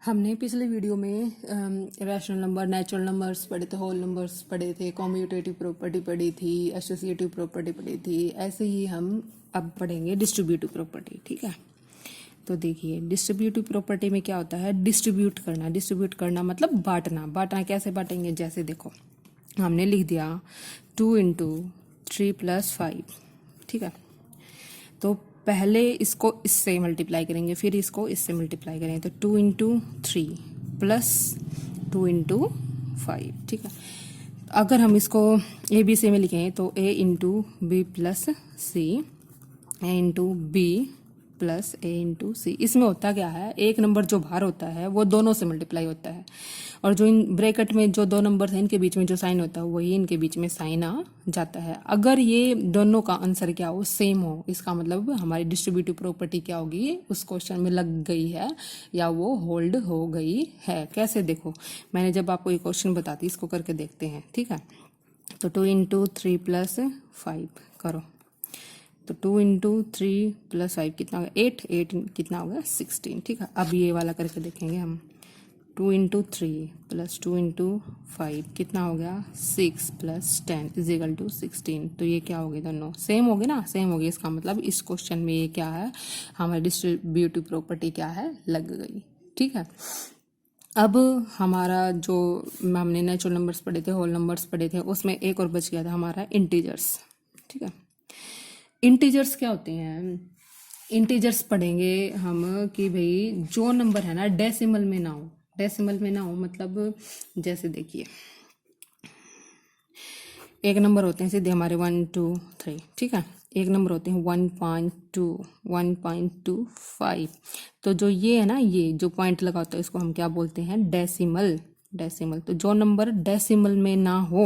हमने पिछले वीडियो में रैशनल नंबर, नेचुरल नंबर्स पढ़े थे, होल नंबर्स पढ़े थे, कॉम्यूटेटिव प्रॉपर्टी पढ़ी थी, एसोसिएटिव प्रॉपर्टी पढ़ी थी। ऐसे ही हम अब पढ़ेंगे डिस्ट्रीब्यूटिव प्रॉपर्टी। ठीक है, तो देखिए डिस्ट्रीब्यूटिव प्रॉपर्टी में क्या होता है, डिस्ट्रीब्यूट करना। डिस्ट्रीब्यूट करना मतलब बांटना। बांटना कैसे बांटेंगे, जैसे देखो हमने लिख दिया 2 इंटू 3 + 5। ठीक है, तो पहले इसको इससे मल्टीप्लाई करेंगे, फिर इसको इससे मल्टीप्लाई करेंगे, तो 2 इंटू 3 प्लस 2 इंटू 5। ठीक है, अगर हम इसको ए बी सी में लिखें तो ए इंटू बी प्लस सी, ए इंटू बी प्लस ए इंटू सी। इसमें होता क्या है, एक नंबर जो बाहर होता है वो दोनों से मल्टीप्लाई होता है, और जो इन ब्रैकेट में जो दो नंबर हैं इनके बीच में जो साइन होता है वही इनके बीच में साइन आ जाता है। अगर ये दोनों का आंसर क्या हो, सेम हो, इसका मतलब हमारी डिस्ट्रीब्यूटिव प्रॉपर्टी क्या होगी, उस क्वेश्चन में लग गई है या वो होल्ड हो गई है। कैसे, देखो मैंने जब आपको ये क्वेश्चन बताती, इसको करके देखते हैं। ठीक है, तो 2 इंटू 3 + 5 करो, तो 2 इंटू 3 + 5 कितना होगा, 8। 8 कितना होगा, 16। ठीक है, अब ये वाला करके देखेंगे हम। 2 इंटू 3 + 2 इंटू 5 कितना हो गया, 6 + 10 = 16। तो ये क्या हो गए, दोनों सेम हो गए ना, सेम हो गए। इसका मतलब इस क्वेश्चन में ये क्या है, हमारी डिस्ट्रीब्यूटिव प्रॉपर्टी क्या है, लग गई। ठीक है, अब हमारा जो हमने नेचुरल नंबर्स पढ़े थे, होल नंबर्स पढ़े थे, उसमें एक और बच गया था हमारा इंटीजर्स। ठीक है, इंटीजर्स क्या होते हैं, इंटीजर्स पढ़ेंगे हम कि भाई जो नंबर है ना डेसिमल में ना हो। डेसिमल में ना हो मतलब जैसे देखिए एक नंबर होते हैं सीधे हमारे 1 2 3। ठीक है, एक नंबर होते हैं 1.2 1.25। तो जो ये है ना, ये जो पॉइंट लगा होता है इसको हम क्या बोलते हैं, डेसिमल। डेसिमल, तो जो नंबर डेसिमल में ना हो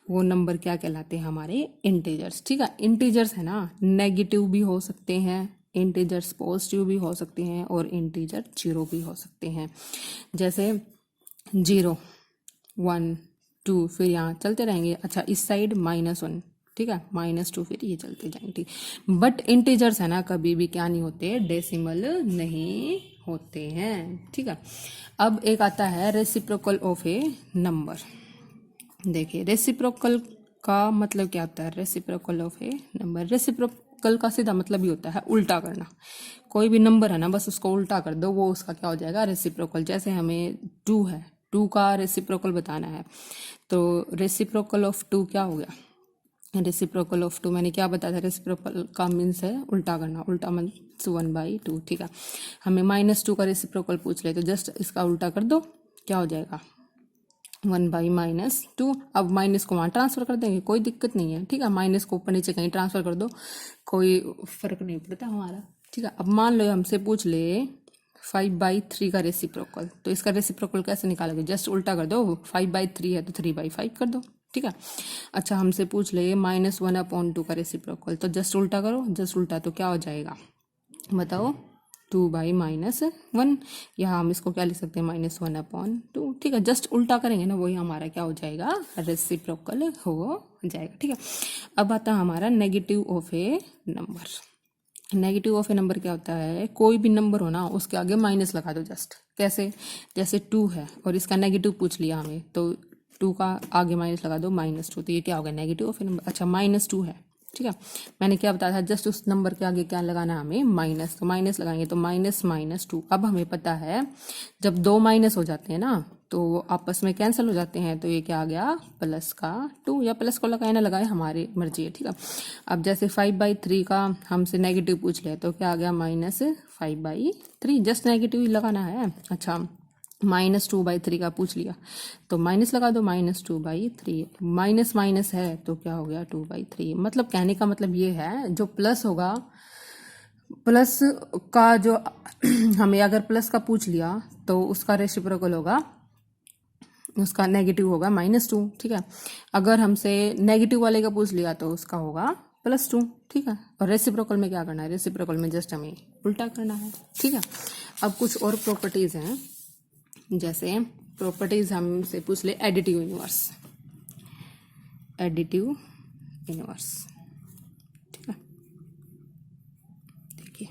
वो नंबर क्या कहलाते हैं, हमारे इंटीजर्स। ठीक है, इंटीजर्स है ना, नेगेटिव भी हो सकते हैं, इंटीजर्स पॉजिटिव भी हो सकते हैं, और इंटीजर जीरो भी हो सकते हैं। जैसे 0 1 2, फिर यहाँ चलते रहेंगे। अच्छा, इस साइड -1, ठीक है, -2, फिर ये चलते जाएंगे। बट इंटीजर्स है ना, कभी भी क्या नहीं होते, डेसिमल नहीं होते हैं। ठीक है, अब एक आता है रेसिप्रोकल ऑफ ए नंबर। देखिए रेसिप्रोकल का मतलब क्या होता है, reciprocal of A number. Reciprocal का सीधा मतलब ही होता है उल्टा करना। कोई भी नंबर है ना, बस उसको उल्टा कर दो, वो उसका क्या हो जाएगा, रेसिप्रोकल। जैसे हमें 2 है, 2 का रेसिप्रोकल बताना है, तो रेसिप्रोकल ऑफ 2 क्या हो गया, रेसिप्रोकल ऑफ 2 मैंने क्या बताया था, रेसिप्रोकल का मीन्स है उल्टा करना। उल्टा मीन्स 1/2। ठीक है, हमें -2 का रेसिप्रोकल पूछ ले, तो जस्ट इसका उल्टा कर दो, क्या हो जाएगा, 1/-2। अब माइनस को वहाँ ट्रांसफर कर देंगे, कोई दिक्कत नहीं है। ठीक है, माइनस को ऊपर नीचे कहीं ट्रांसफर कर दो, कोई फर्क नहीं पड़ता हमारा। ठीक है, अब मान लो हमसे पूछ ले 5/3 का रेसिप्रोकल, तो इसका रेसिप्रोकल कैसे निकालोगे, जस्ट उल्टा कर दो। 5/3 है तो 3/5 कर दो। ठीक है, अच्छा हमसे पूछ ले -1/2 का रेसिप्रोकल, तो जस्ट उल्टा करो। जस्ट उल्टा तो क्या हो जाएगा, बताओ, 2/-1। यहाँ हम इसको क्या लिख सकते हैं, -1/2। ठीक है, जस्ट उल्टा करेंगे ना, वही हमारा क्या हो जाएगा, रेसिप्रोकल हो जाएगा। ठीक है, अब आता है हमारा negative of A number. Negative of A number क्या होता है, कोई भी नंबर हो ना, उसके आगे माइनस लगा दो। जस्ट कैसे, जैसे 2 है और इसका नेगेटिव पूछ लिया हमें, तो 2 का आगे माइनस लगा दो, -2। तो ये क्या हो गया, नेगेटिव ऑफ ए नंबर। अच्छा, -2 है, ठीक है, मैंने क्या बताया था, जस्ट उस नंबर के आगे क्या लगाना है हमें, माइनस। तो माइनस लगाएंगे तो -2। अब हमें पता है जब 2 माइनस हो जाते हैं ना, तो वो आपस में कैंसिल हो जाते हैं, तो ये क्या आ गया, प्लस का 2। या प्लस को लगाए ना लगाए, हमारी मर्जी है। ठीक है, अब जैसे 5/3 का हमसे नेगेटिव पूछ लिया, तो क्या आ गया, -5/3। जस्ट नेगेटिव ही लगाना है। अच्छा, -2/3 का पूछ लिया, तो माइनस लगा दो, -2/3। माइनस माइनस है तो क्या हो गया, 2/3। मतलब कहने का मतलब ये है, जो प्लस होगा, प्लस का जो हमें अगर प्लस का पूछ लिया तो उसका रेसिप्रोकल होगा, उसका नेगेटिव होगा -2। ठीक है, अगर हमसे नेगेटिव वाले का पूछ लिया तो उसका होगा +2। ठीक है, और रेसिप्रोकल में क्या करना है, रेसिप्रोकल में जस्ट हमें उल्टा करना है। ठीक है, अब कुछ और प्रॉपर्टीज हैं, जैसे प्रॉपर्टीज हमसे पूछ ले एडिटिव इनवर्स। एडिटिव इनवर्स, ठीक है, देखिए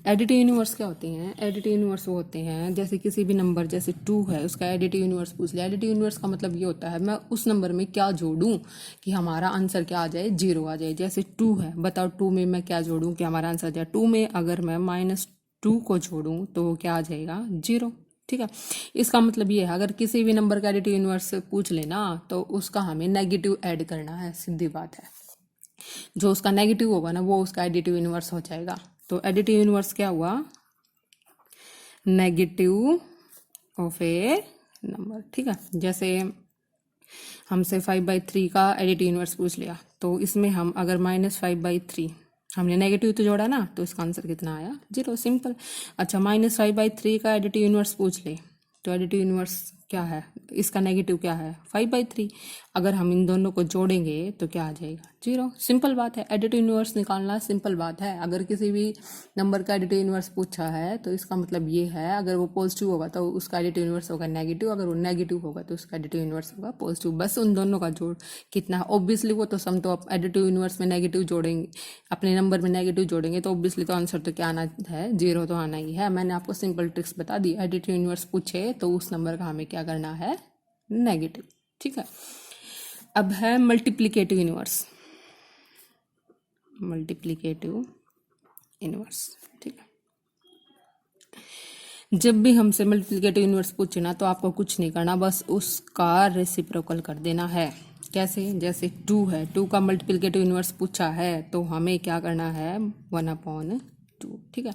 एडिटिव यूनिवर्स क्या होते हैं? एडिटिव यूनिवर्स वो होते हैं जैसे किसी भी नंबर, जैसे 2 है, उसका एडिटिव यूनिवर्स पूछ लिया। एडिटिव यूनिवर्स का मतलब ये होता है मैं उस नंबर में क्या जोड़ूं कि हमारा आंसर क्या आ जाए, 0 आ जाए। जैसे 2 है, बताओ 2 में मैं क्या जोड़ूं कि हमारा आंसर आ जाए। 2 में अगर मैं -2 को जोड़ूं तो वो क्या आ जाएगा, 0। ठीक है, इसका मतलब ये है अगर किसी भी नंबर का एडिटिव यूनिवर्स पूछ लेना तो उसका हमें नेगेटिव ऐड करना है, सीधी बात है। जो उसका नेगेटिव होगा ना वो उसका एडिटिव यूनिवर्स हो जाएगा। तो एडिटिव यूनिवर्स क्या हुआ, नेगेटिव ऑफ ए नंबर। ठीक है, जैसे हमसे 5/3 का एडिटिव यूनिवर्स पूछ लिया तो इसमें हम अगर -5/3 हमने नेगेटिव तो जोड़ा ना, तो इसका आंसर कितना आया, 0, सिंपल। अच्छा, -5/3 का एडिटिव यूनिवर्स पूछ ले तो एडिटिव यूनिवर्स क्या है, इसका नेगेटिव क्या है, 5/3। अगर हम इन दोनों को जोड़ेंगे तो क्या आ जाएगा, 0, सिंपल बात है। एडिटिव यूनिवर्स निकालना सिंपल बात है। अगर किसी भी नंबर का एडिटिव यूनिवर्स पूछा है तो इसका मतलब ये है अगर वो पॉजिटिव होगा तो उसका एडिटिव यूनिवर्स होगा नेगेटिव, अगर वो नेगेटिव होगा तो उसका एडिटिव यूनिवर्स होगा पॉजिटिव। बस उन दोनों का जोड़ कितना है, ऑब्वियसली वो तो सम, तो आप एडिटिव यूनिवर्स में नेगेटिव जोड़ेंगे, अपने नंबर में नेगेटिव जोड़ेंगे तो ऑब्वियसली तो आंसर तो क्या आना है, 0 तो आना ही है। मैंने आपको सिंपल ट्रिक्स बता दी। एडिटिव यूनिवर्स पूछे तो उस नंबर का हमें क्या करना है, नेगेटिव। ठीक है, अब है मल्टीप्लिकेटिव यूनिवर्स। मल्टीप्लिकेटिव यूनिवर्स, ठीक है। जब भी हमसे मल्टीप्लिकेटिव यूनिवर्स पूछे ना तो आपको कुछ नहीं करना, बस उसका रेसिप्रोकल कर देना है। कैसे, जैसे 2 है, 2 का मल्टीप्लिकेटिव यूनिवर्स पूछा है तो हमें क्या करना है, 1/2। ठीक है,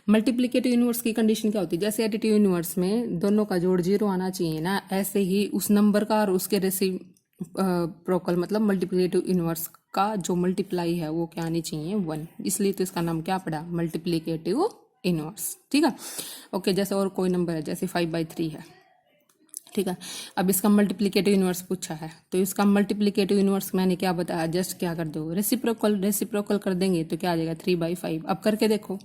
मल्टीप्लिकेटिव यूनिवर्स की कंडीशन क्या होती है, जैसे एडिटिव यूनिवर्स में दोनों का जोड़ 0 आना चाहिए ना, ऐसे ही उस नंबर का और उसके रेसिप्रोकल मतलब मल्टीप्लिकेटिव यूनिवर्स का जो मल्टीप्लाई है वो क्या आनी चाहिए, 1। इसलिए तो इसका नाम क्या पड़ा, मल्टीप्लिकेटिव इनवर्स। ठीक है, ओके। जैसे और कोई नंबर है, जैसे 5/3 है, ठीक है। अब इसका मल्टीप्लिकेटिव इनवर्स पूछा है तो इसका मल्टीप्लिकेटिव इनवर्स मैंने क्या बताया, जस्ट क्या कर दो, रेसिप्रोकल कर देंगे तो क्या आ जाएगा, 3/5। अब करके देखो,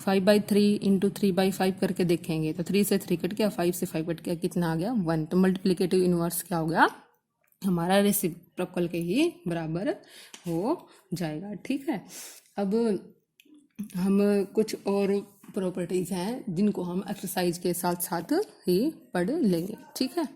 5/3 इंटू 3/5 करके देखेंगे तो 3 से 3 कट गया, 5 से 5 कट गया, कितना आ गया, 1। तो मल्टीप्लिकेटिव इनवर्स क्या हो गया, हमारा रेसिप्रोकल के ही बराबर हो जाएगा। ठीक है, अब हम कुछ और प्रॉपर्टीज हैं जिनको हम एक्सरसाइज के साथ साथ ही पढ़ लेंगे। ठीक है।